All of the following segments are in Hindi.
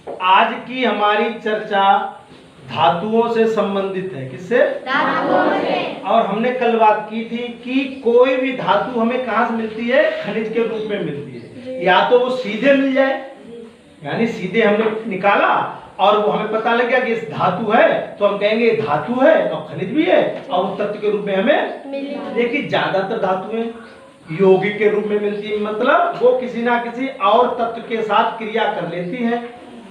आज की हमारी चर्चा धातुओं से संबंधित है। किससे? धातुओं से। और हमने कल बात की थी कि कोई भी धातु हमें कहाँ से मिलती है? खनिज के रूप में मिलती है। या तो वो सीधे मिल जाए, यानी सीधे हमने निकाला और वो हमें पता लग गया कि इस धातु है, तो हम कहेंगे धातु है और खनिज भी है और वो तत्व के रूप में हमें। लेकिन ज्यादातर धातुएं यौगिक के रूप में मिलती है, मतलब वो किसी ना किसी और तत्व के साथ क्रिया कर लेती है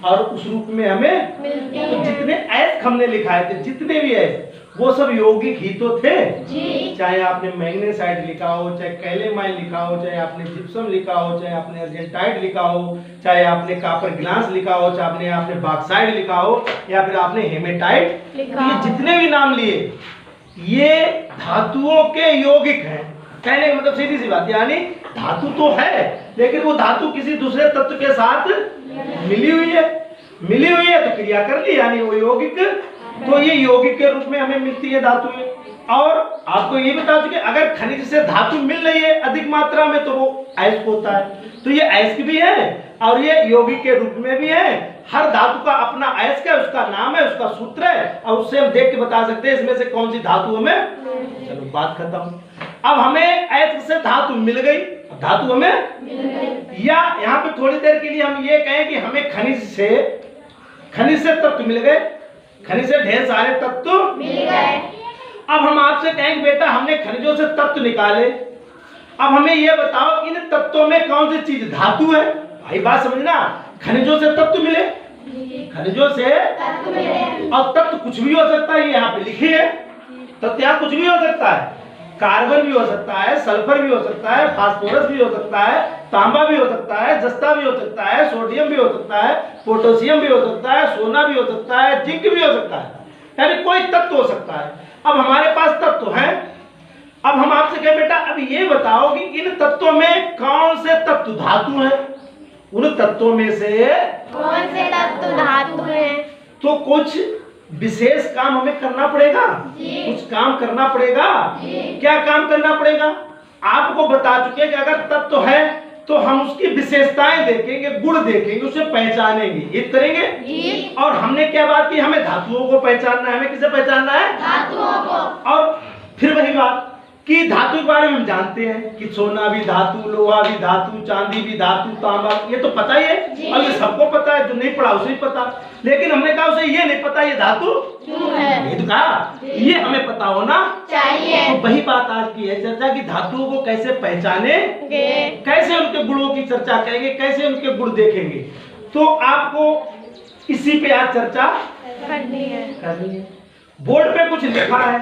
और उस रूप में हमें मिलती है। तो जितने अयस्क हमने लिखाए थे, जितने भी अयस्क, वो सब यौगिक ही तो थे जी। चाहे आपने मैग्नेसाइट लिखा हो, चाहे कैलेमाइन लिखा हो, चाहे आपने जिप्सम लिखा हो, चाहे आपने अर्जेंटाइट लिखा हो, चाहे आपने कॉपर ग्लास लिखा हो, चाहे आपने बॉक्साइट लिखा हो, या फिर आपने हेमेटाइट लिखा। ये जितने भी नाम लिए, ये धातुओं के यौगिक हैं। कहने का मतलब सीधी सी बात, यानी धातु तो है लेकिन वो धातु किसी दूसरे तत्व के साथ मिली हुई है तो क्रिया कर ली, यानी वो यौगिक। तो ये यौगिक के रूप में हमें मिलती है धातुएं। और आपको ये बता चुके, अगर खनिज से धातु मिल रही है अधिक मात्रा में तो वो अयस्क होता है। तो ये अयस्क भी है और ये यौगिक के रूप में भी है। हर धातु का अपना अयस्क है, उसका नाम है, उसका सूत्र है और उससे हम देख के बता सकते हैं इसमें से कौन सी धातु हमें। चलो बात खत्म। अब हमें अयस्क से धातु मिल गई, धातु हमें मिल गई। या यहाँ पे थोड़ी देर के लिए हम ये कहें कि हमें खनिज से तत्व मिल गए, खनिज से ढेर सारे तत्व मिल गए। अब हम आपसे कहेंगे बेटा हमने खनिजों से तत्व निकाले, अब हमें ये बताओ इन तत्वों में कौन सी चीज धातु है। भाई बात समझना, खनिजों से तत्व मिले, खनिजों से तत्व मिले, और तत्व कुछ भी हो सकता है, ये यहाँ पे लिखे है। तत्व यहाँ कुछ भी हो सकता है, कार्बन भी हो सकता है, सल्फर भी हो सकता है, फास्फोरस भी हो सकता है, तांबा भी हो सकता है, जस्ता भी हो सकता है, सोडियम भी हो सकता है, पोटेशियम भी हो सकता है, सोना भी हो सकता है, जिंक भी हो सकता है, यानी कोई तत्व हो सकता है। अब हमारे पास तत्व है। अब हम आपसे कहें बेटा अब ये बताओ कि इन तत्वों में कौन से तत्व धातु हैं? उन तत्वों में से कौन से तत्व धातु हैं? तो कुछ विशेष काम हमें करना पड़ेगा, कुछ काम करना पड़ेगा। क्या काम करना पड़ेगा? आपको बता चुके कि अगर तत्व है तो हम उसकी विशेषताएं देखेंगे, गुण देखेंगे, उसे पहचानेंगे, हित करेंगे। और हमने क्या बात की, हमें धातुओं को पहचानना है। हमें किसे पहचानना है? धातुओं को। और फिर वही बात कि धातु के बारे में हम जानते हैं कि सोना भी धातु, लोहा भी धातु, चांदी भी धातु, तांबा, ये तो पता ही है और ये सबको पता है, जो नहीं पढ़ा उसे ही पता। लेकिन हमने कहा उसे ये नहीं पता ये धातु क्यों है, ये तो कहा ये हमें पता होना चाहिए। तो वही बात आज की है चर्चा की धातुओं को कैसे पहचाने, कैसे उनके गुणों की चर्चा करेंगे, कैसे उनके गुण देखेंगे। तो आपको इसी पे आज चर्चा करनी है। बोर्ड पे कुछ लिखा है,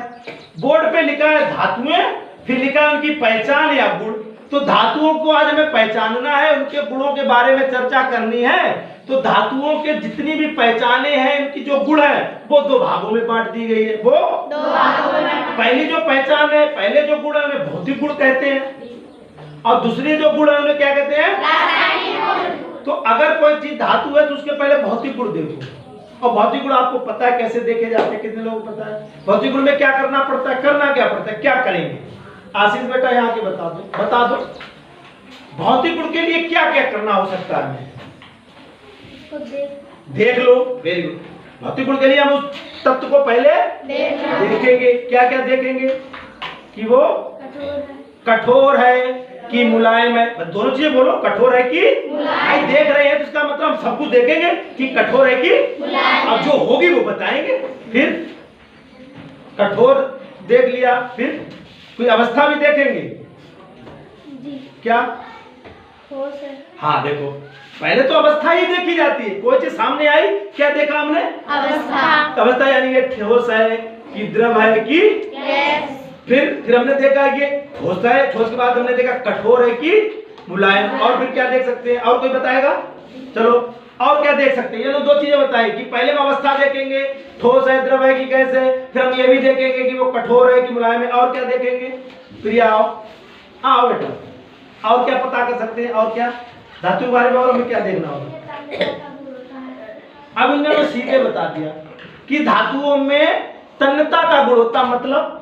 बोर्ड पे लिखा है धातुएं, फिर लिखा है उनकी पहचान या गुण। तो धातुओं को आज हमें पहचानना है, उनके गुणों के बारे में चर्चा करनी है। तो धातुओं के जितनी भी पहचाने हैं, इनकी जो गुण है वो दो भागों में बांट दी गई है। वो दो भागों में। पहली जो पहचान है, पहले जो गुण है उन्हें भौतिक गुण कहते हैं और दूसरी जो गुण है उन्हें क्या कहते हैं? रासायनिक गुण। तो अगर कोई चीज धातु है तो उसके पहले भौतिक गुण देखो। और भौतिक गुण आपको पता है कैसे देखे जाते हैं, कितने लोगों को पता है? भौतिक गुण में क्या करना पड़ता है, करना क्या पड़ता है, क्या करेंगे? आशीष बेटा यहाँ के बता दो भौतिक गुण के लिए क्या क्या करना हो सकता है? देख लो, वेरी गुड। भौतिक गुण के लिए हम उस तत्व को पहले देखेंगे। क्या क्या देखेंगे? कि वो कठोर है कि मुलायम है। दोनों चीजें बोलो, कठोर है कि मुलायम। देख रहे हैं तो इसका मतलब हम सब कुछ देखेंगे कि कठोर है कि मुलायम। अब जो होगी वो बताएंगे। फिर कठोर देख लिया, फिर कोई अवस्था भी देखेंगे जी। क्या? ठोस है। हाँ देखो, पहले तो अवस्था ही देखी जाती है। कोई चीज सामने आई, क्या देखा हमने? अवस्था यानी ये ठोस है कि द्रव है कि गैस। फिर हमने देखा कि ठोस है, ठोस के बाद हमने देखा कठोर है कि मुलायम। और फिर क्या देख सकते हैं? और कोई बताएगा? चलो और क्या देख सकते हैं? ये दो चीजें बताई कि पहले हम अवस्था देखेंगे, ठोस है, द्रव है कि गैस है। फिर हम ये भी देखेंगे कि वो कठोर है कि मुलायम है। और क्या देखेंगे? प्रिया आओ बेटा, और क्या पता कर सकते हैं? और क्या धातु के बारे में और हमें क्या देखना होगा? अब इन्होंने सीधे बता दिया कि धातुओं में तन्यता का गुण होता, मतलब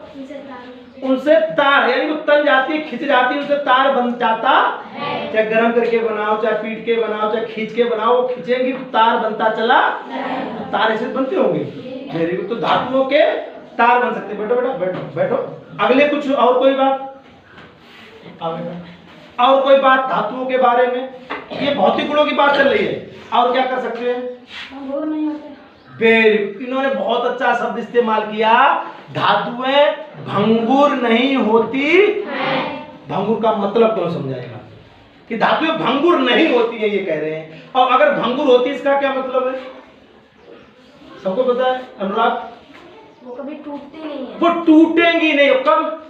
उनसे तार, यानी वो तन जाती है, खिंच जाती है, उनसे तार बन जाता है। चाहे गर्म करके बनाओ, चाहे पीट के बनाओ, चाहे खींच के बनाओ, वो खींचेंगी तो तार बनता चला, तो तार ऐसे बनते होंगे। Very good. तो धातुओं के तार बन सकते। बैठो बेटा, बैठो बैठो। अगले कुछ और कोई बात, और कोई बात धातुओं के बारे में? ये भौतिक गुणों की बात चल रही है, और क्या कर सकते हैं? भंगुर नहीं होते। वेरी, इन्होंने बहुत अच्छा शब्द इस्तेमाल किया, धातुएं भंगुर नहीं होती। भंगुर का मतलब कौन समझाएगा कि धातुएं भंगुर नहीं होती है, ये कह रहे हैं। और अगर भंगुर होती, इसका क्या मतलब है? सबको पता है? अनुराग? वो कभी टूटती नहीं है। वो टूटेंगी नहीं। कब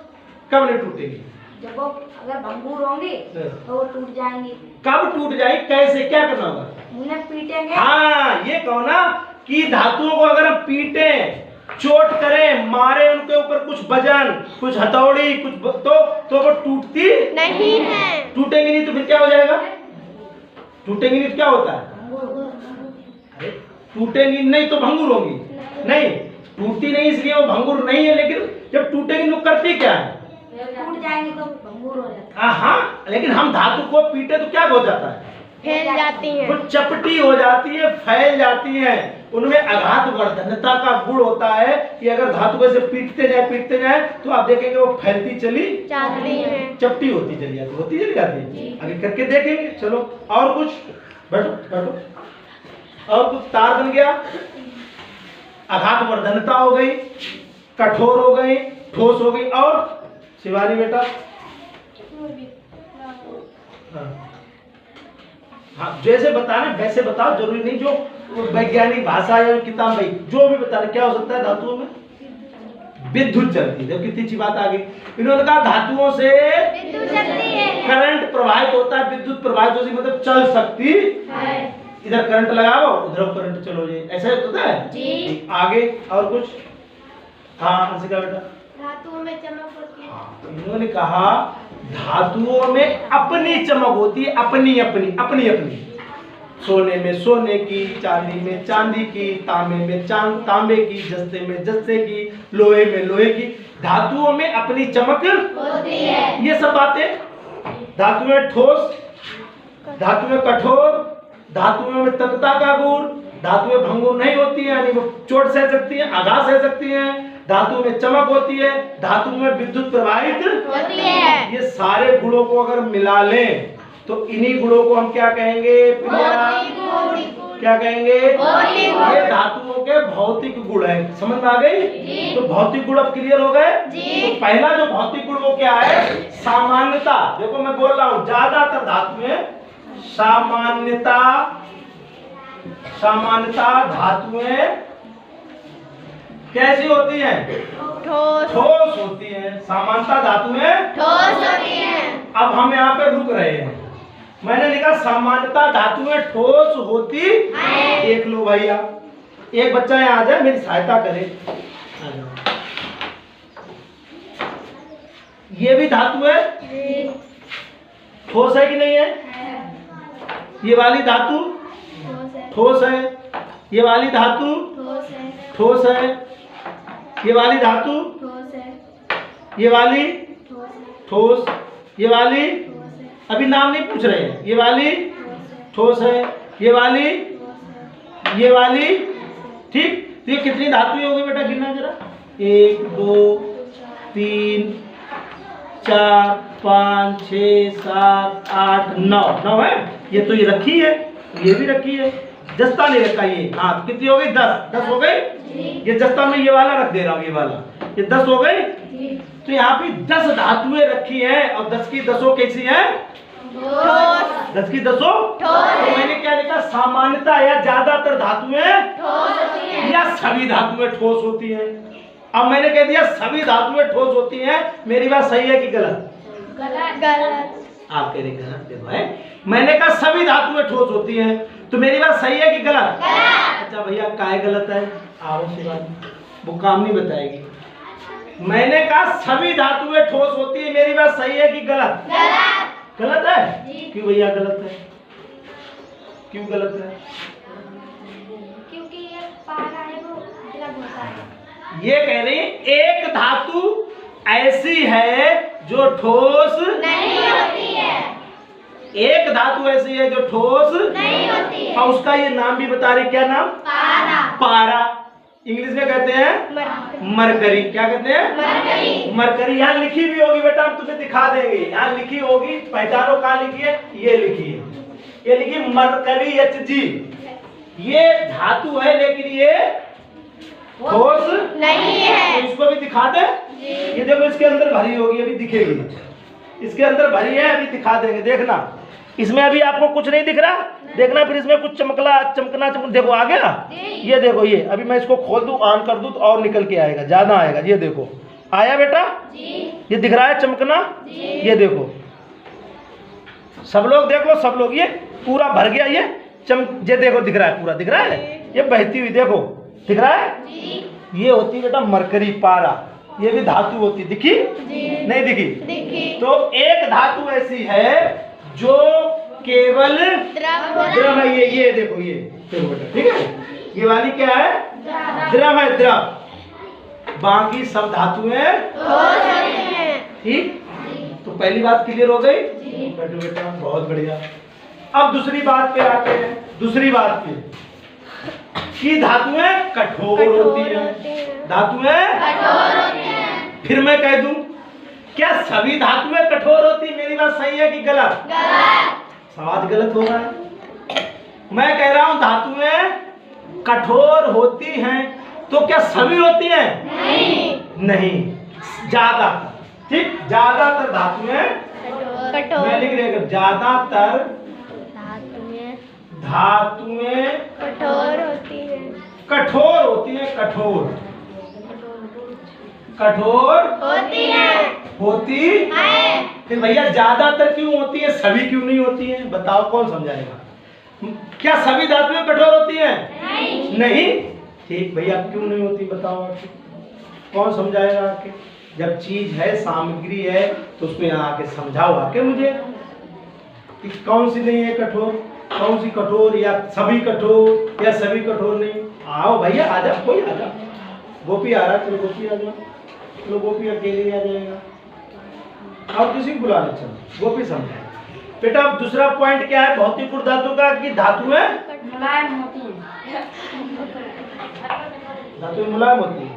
कब नहीं टूटेंगी? जब वो अगर भंगुर होंगी तो वो टूट जाएंगी। कब टूट जाएगी? कैसे? क्या करना होगा? उन्हें पीटेंगे। हाँ, ये कहो ना कि धातुओं को अगर हम पीटे, चोट करें, मारे, उनके ऊपर कुछ वजन, कुछ हथौड़ी, कुछ तो वो टूटती नहीं है। टूटेंगी नहीं तो फिर क्या हो जाएगा? टूटेंगी नहीं तो क्या होता है? अरे टूटेंगी नहीं तो भंगुर होंगी। नहीं, टूटती नहीं इसलिए वो भंगुर नहीं है, लेकिन जब टूटेंगी तो करती क्या है? टूट जाएंगे तो भंगुर हो जाता है। हाँ, लेकिन हम धातु को पीटे तो क्या हो जाता है? फैल जाती हैं। वो चपटी हो जाती है, फैल जाती है। उनमें आघात वर्धनता का गुण होता है कि अगर धातु को ऐसे पीटते जाए तो आप देखेंगे वो फैलती चली जाती है, चपटी होती चली जाती, होती चली जाती है। आगे करके देखेंगे। चलो और कुछ, बैठो बैठो। और कुछ, तार बन गया, आघात वर्धनता हो गई, कठोर हो गई, ठोस हो गई। और शिवानी बेटा? हाँ, जैसे बताना वैसे बताओ, जरूरी नहीं जो वैज्ञानिक भाषा या किताब भाई जो भी बताना। क्या हो सकता है धातुओं में? विद्युत चलती है। कितनी अच्छी बात आ गई। इन्होंने कहा धातुओं से विद्युत चलती है, करंट प्रवाहित होता है, विद्युत प्रवाहित होती मतलब चल सकती है। इधर करंट लगाओ, उधर करंट चलो जाए, ऐसा होता है जी। आगे और कुछ? हाँ अंशिका बेटा? धातुओं में चमक होती है। इन्होंने कहा धातुओं में अपनी चमक होती है, अपनी अपनी अपनी अपनी। सोने में सोने की, चांदी में चांदी की, तांबे में तांबे की, जस्ते में जस्ते की, लोहे में लोहे की। धातुओं में अपनी चमक होती है। ये सब बातें। धातु में ठोस, धातु में कठोर, धातुओं में तन्यता का गुण, धातुएं भंगुर नहीं होती है, यानी वो चोट सह सकती है, आघात सह सकती हैं। धातु में चमक होती है, धातु में विद्युत प्रवाहित होती है। ये सारे गुणों को अगर मिला लें तो इन्हीं गुणों को हम क्या कहेंगे? क्या कहेंगे? ये धातुओं के भौतिक गुण है। समझ में आ गई? तो भौतिक गुण अब क्लियर हो गए। तो पहला जो भौतिक गुण वो क्या है? सामान्यता। देखो मैं बोल रहा हूं ज्यादातर धातुएं सामान्यता धातुएं कैसी होती हैं? ठोस होती हैं। सामान्यता धातुएं ठोस होती हैं। अब हम यहाँ पे रुक रहे हैं। मैंने लिखा सामान्यता धातुएं ठोस होती। देख लो भैया, एक बच्चा यहाँ आ जाए, मेरी सहायता करे। ये भी धातु है, ठोस है कि नहीं है? ये वाली धातु ठोस है, ये वाली धातु ठोस है, ये वाली धातु, ये वाली ठोस, ये वाली अभी नाम नहीं पूछ रहे हैं, ये वाली ठोस है, ये वाली ठीक। तो ये कितनी धातुएं होगी बेटा? गिनना जरा। 1 2 3 4 5 6 7 8 9 है। ये तो ये रखी है, ये भी रखी है, जस्ता नहीं रखा ये। हाँ, कितनी हो गई? 10 हो गई। ये जस्ता में ये वाला रख दे रहा हूँ, ये वाला, ये 10 हो गई। तो यहाँ पे 10 धातुएं रखी हैं और 10 की 10 कैसी हैं? 10 की 10। तो मैंने क्या लिखा? सामान्यता या ज्यादातर धातुएं या सभी धातुएं ठोस होती हैं। अब मैंने कह दिया सभी धातुएं ठोस होती हैं। मेरी बात सही है कि गलत? गलत। आप कह रहे गलत देखो है। मैंने कहा सभी धातुएं ठोस होती हैं, तो मेरी बात सही है कि गलत? अच्छा भैया काहे गलत है? आओ शिवानी, वो काम नहीं बताएगी। मैंने कहा सभी धातुएं ठोस होती है, मेरी बात सही है कि गलत? गलत है। क्यों भैया गलत है? क्यों गलत है? क्योंकि ये पारा है वो अलग होता है। ये कह रही है एक धातु ऐसी है जो ठोस नहीं होती है। एक धातु ऐसी है जो ठोस नहीं होती है। और उसका ये नाम भी बता रहे, क्या नाम? पारा। पारा। इंग्लिश में कहते हैं मरकरी। क्या कहते हैं? मरकरी। मरकरी। यहाँ लिखी भी होगी बेटा, हम तुम्हें दिखा देंगे। यहाँ लिखी होगी, पहचानो कहाँ लिखी है? ये लिखी है, ये लिखी मरकरी Hg। ये धातु है लेकिन ये ठोस नहीं है। तो इसको भी दिखा दे। ये देखो इसके अंदर भरी होगी, अभी दिखेगी। इसके अंदर भरी है, अभी दिखा देंगे, देखना। इसमें अभी आपको कुछ नहीं दिख रहा, देखना। फिर इसमें कुछ चमकना देखो आ गया। ये देखो, ये अभी मैं इसको खोल दूं, ऑन कर दूं तो और निकल के आएगा, ज्यादा आएगा। ये देखो आया बेटा, ये दिख रहा है चमकना। ये देखो, सब लोग देख लो, सब लोग, ये पूरा भर गया। ये देखो दिख रहा है, पूरा दिख रहा है। ये बहती हुई देखो, दिख रहा है। ये होती है बेटा मरकरी, पारा। ये भी धातु होती, दिखी? नहीं दिखी? तो एक धातु ऐसी है जो केवल द्रव है। ये देखो, ये देखो बेटा, ठीक है। ये वाली क्या है? द्रव है, द्रव। बाकी सब धातुएं ठीक। तो पहली बात क्लियर हो गई बेटा, बहुत बढ़िया। अब दूसरी बात पे आते हैं। दूसरी बात पे कि धातुएं कठोर होती हैं। धातुएं कठोर होती हैं। फिर मैं कह दूं, क्या सभी धातुएं कठोर होती? मेरी बात सही है कि गलत? गलत। सवाल गलत हो रहा है। मैं कह रहा हूं धातुएं कठोर होती हैं, तो क्या सभी होती हैं? नहीं, ज्यादातर। ठीक, ज्यादातर धातुएं मैं लिख रहा हूं, ज्यादातर धातुएं कठोर होती है। कठोर होती हैं। कठोर होती है। होती फिर भैया ज्यादातर क्यों होती है, सभी क्यों नहीं होती है? बताओ, कौन समझाएगा? क्या सभी धातुएं कठोर होती हैं? नहीं। ठीक भैया, क्यों नहीं होती बताओ आके, कौन समझाएगा आके? जब चीज है, सामग्री है, तो उसको यहाँ आके समझाओ आके मुझे कि कौन सी नहीं है कठोर, कौन सी कठोर, या सभी कठोर, या सभी कठोर नहीं। आओ भैया, आ जाओ, कोई आ जाओ। गोपी आ रहा है, चलो गोपी आ जाओ। चलो गोपी अकेले आ जाएगा, और किसी को बुला ले, चलो गोपी समझाए बेटा। अब दूसरा पॉइंट क्या है भौतिक गुण धातु का? कि धातुएं मुलायम होती है। धातुएं मुलायम होती है,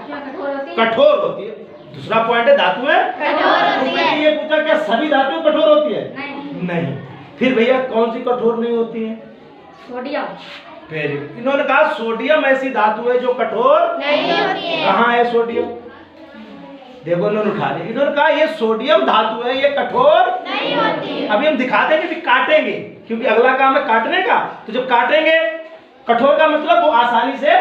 कठोर होती है। कठोर होती है। दूसरा पॉइंट है धातुएं कठोर होती है। ये पूछा क्या सभी धातुएं कठोर होती है? नहीं। फिर भैया कौन सी कठोर नहीं होती है? सोडियम। Very good. इन्होंने कहा सोडियम ऐसी धातु है जो कठोर नहीं होती है। कहाँ है सोडियम? देखो इन्होंने उठा लिया। इन्होंने कहा ये सोडियम धातु है, ये कठोर नहीं होती है। अभी हम दिखा देंगे, भी काटेंगे, क्योंकि अगला काम है काटने का। तो जब काटेंगे, कठोर का मतलब वो आसानी से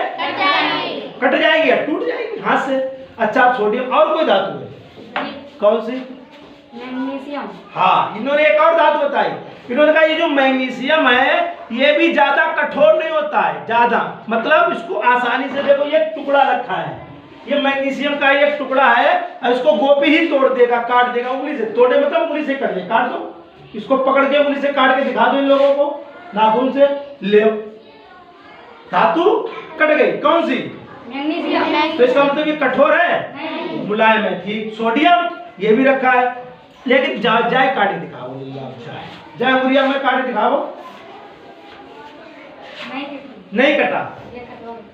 कट जाएगी या टूट जाएगी हाथ से। अच्छा, सोडियम। और कोई धातु है? कौन सी? मैग्नीशियम। हाँ, इन्होंने एक और धातु बताई। इन्होंने कहा ये जो मैग्नीशियम है, ये भी ज्यादा कठोर नहीं होता है। ज्यादा मतलब इसको आसानी से, देखो ये टुकड़ा रखा है, ये मैग्नीशियम का एक टुकड़ा है, और इसको गोपी ही तोड़ देगा, काट देगा उंगली से। तोड़े मतलब उंगली से कट दे, काट दो इसको, पकड़ के उंगली से काट के दिखा दो इन लोगों को, नाखून से ले। धातु कट गई। कौन सी? मैग्नीशियम। तो इसका मतलब ये कठोर है, मुलायम है। ठीक। सोडियम ये भी रखा है, लेकिन जाए काटे दिखाओ, जाए उंगलियां में काटे दिखाओ। नहीं कटा,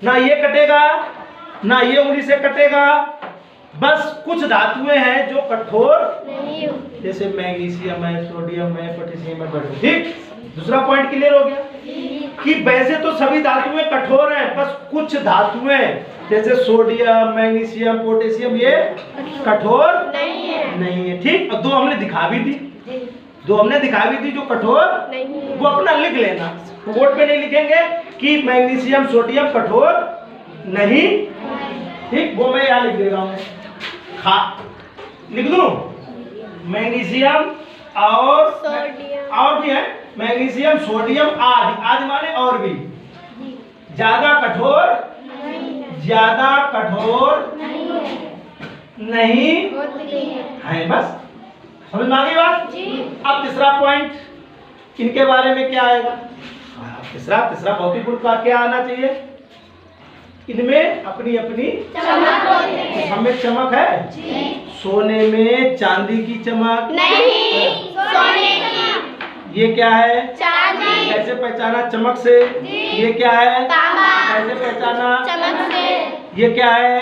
ना ये कटेगा ना ये उंगली से कटेगा। बस कुछ धातुएं हैं जो कठोर नहीं, जैसे मैग्नीशियम है, सोडियम है, पोटेशियम है। ठीक। दूसरा पॉइंट क्लियर हो गया कि वैसे तो सभी धातुएं कठोर हैं, बस कुछ धातुएं जैसे सोडियम, मैग्नीशियम, पोटेशियम ये कठोर नहीं है। ठीक। और दो हमने दिखा भी दी, जो कठोर नहीं है। वो अपना लिख लेना, बोर्ड पे नहीं लिखेंगे कि मैग्नीशियम सोडियम कठोर नहीं। ठीक, वो मैं यहाँ लिख दे रहा हूँ, लिख दूं मैग्नीशियम और भी है, मैग्नीशियम सोडियम आदि माने और भी ज्यादा कठोर नहीं है। बस समझ में आ गई बात? अब तीसरा पॉइंट, इनके बारे में क्या आएगा? तीसरा भौतिक गुण का क्या आना चाहिए? इनमें अपनी अपनी चमक होती है। हमें चमक है। जी। सोने में चांदी की चमक नहीं, सोने की। ये क्या है? चांदी। कैसे पहचाना चमक से? जी। ये क्या है? तांबा। कैसे पहचाना? चमक से। ये क्या है?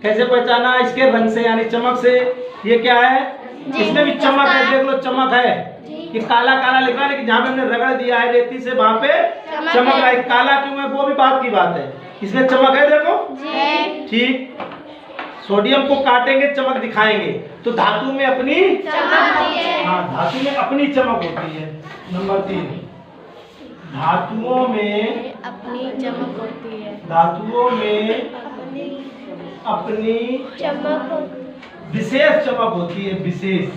कैसे पहचाना? इसके रंग से यानी चमक से। ये क्या है? इसमें भी चमक है, देख लो चमक है। ये काला काला लिख रहा है, लेकिन जहाँ पे हमने रगड़ दिया है रेती से वहाँ पे चमक रहा है। काला क्यों है वो भी बात की बात है, इसमें चमक है देखो। जी। ठीक, सोडियम को काटेंगे चमक दिखाएंगे। तो धातु में अपनी चमक होती है। हाँ, धातु में अपनी चमक होती है। नंबर 3, धातुओं में अपनी चमक होती है। धातुओं में अपनी चमक विशेष चमक होती है। विशेष,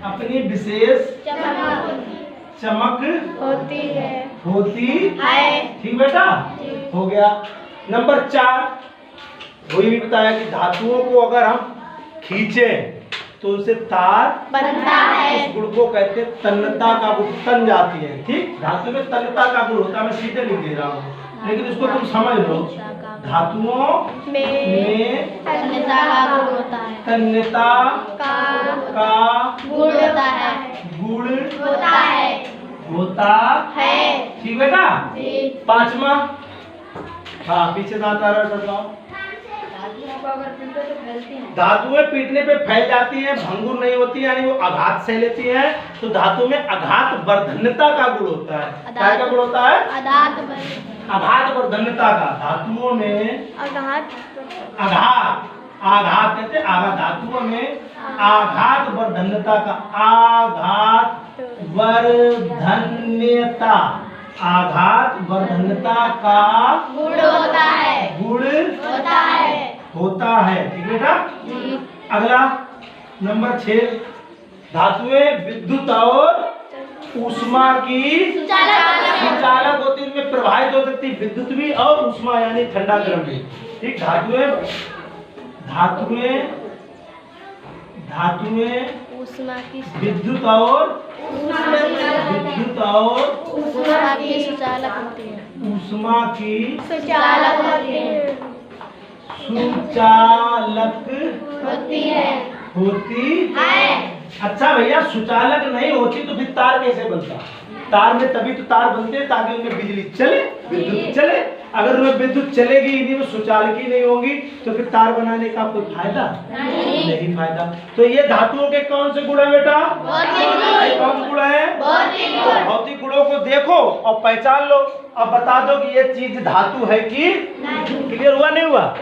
अपनी विशेष चमक होती है। होती है। ठीक बेटा, हो गया। नंबर 4, वही भी बताया कि धातुओं को अगर हम खींचें तो उसे तार बनता है। उस गुण को कहते हैं तन्यता का गुण, तन जाती है। ठीक, धातु में तन्यता का गुण होता है। मैं सीधे लिख दे रहा हूँ, लेकिन इसको तुम समझ लो। धातुओं में तन्यता का गुण होता है। तन्यता का गुण होता है। गुण होता है। होता है। ठीक बेटा। जी। 5वां, हाँ पीछे दांत आ रहा है। धातुएं पीटने पे फैल जाती हैं, भंगुर नहीं होती, यानी वो आघात सह लेती हैं। तो धातु में आघात वर्धन्यता का गुण होता है। क्या का गुण होता है? आघात वर्धन्यता का। धातुओं में आघात, आघात कहते हैं आघात। धातुओं में आघात वर्धन्यता का, आघात वर्धन्यता, आघात वर्धन्यता का गुण होता है। गुण होता है। होता है। ठीक बेटा। जी। अगला नंबर 6, धातुएं विद्युत और ऊष्मा की सुचालक होती है, इनमें प्रवाहित हो सकती है विद्युत भी और ऊष्मा यानी ठंडा गर्म भी। ठीक, धातुएं ऊष्मा की विद्युत और ऊष्मा की सुचालक होती है। ऊष्मा की सुचालक होती है। सुचालक होती है। होती है। अच्छा भैया, सुचालक नहीं होती तो फिर तार कैसे बनता? तार में तभी तो तार बनते हैं ताकि उनमें बिजली चले, विद्युत चले। अगर उनमें विद्युत चलेगी ही नहीं, वो सुचालक ही नहीं होंगी, तो फिर तार बनाने का कोई फायदा नहीं फायदा। तो ये धातुओं के कौन से गुण है बेटा? कौन गुण है? तो भौतिक गुणों को देखो और पहचान लो। अब बता दो कि ये चीज धातु है कि? क्लियर हुआ नहीं हुआ?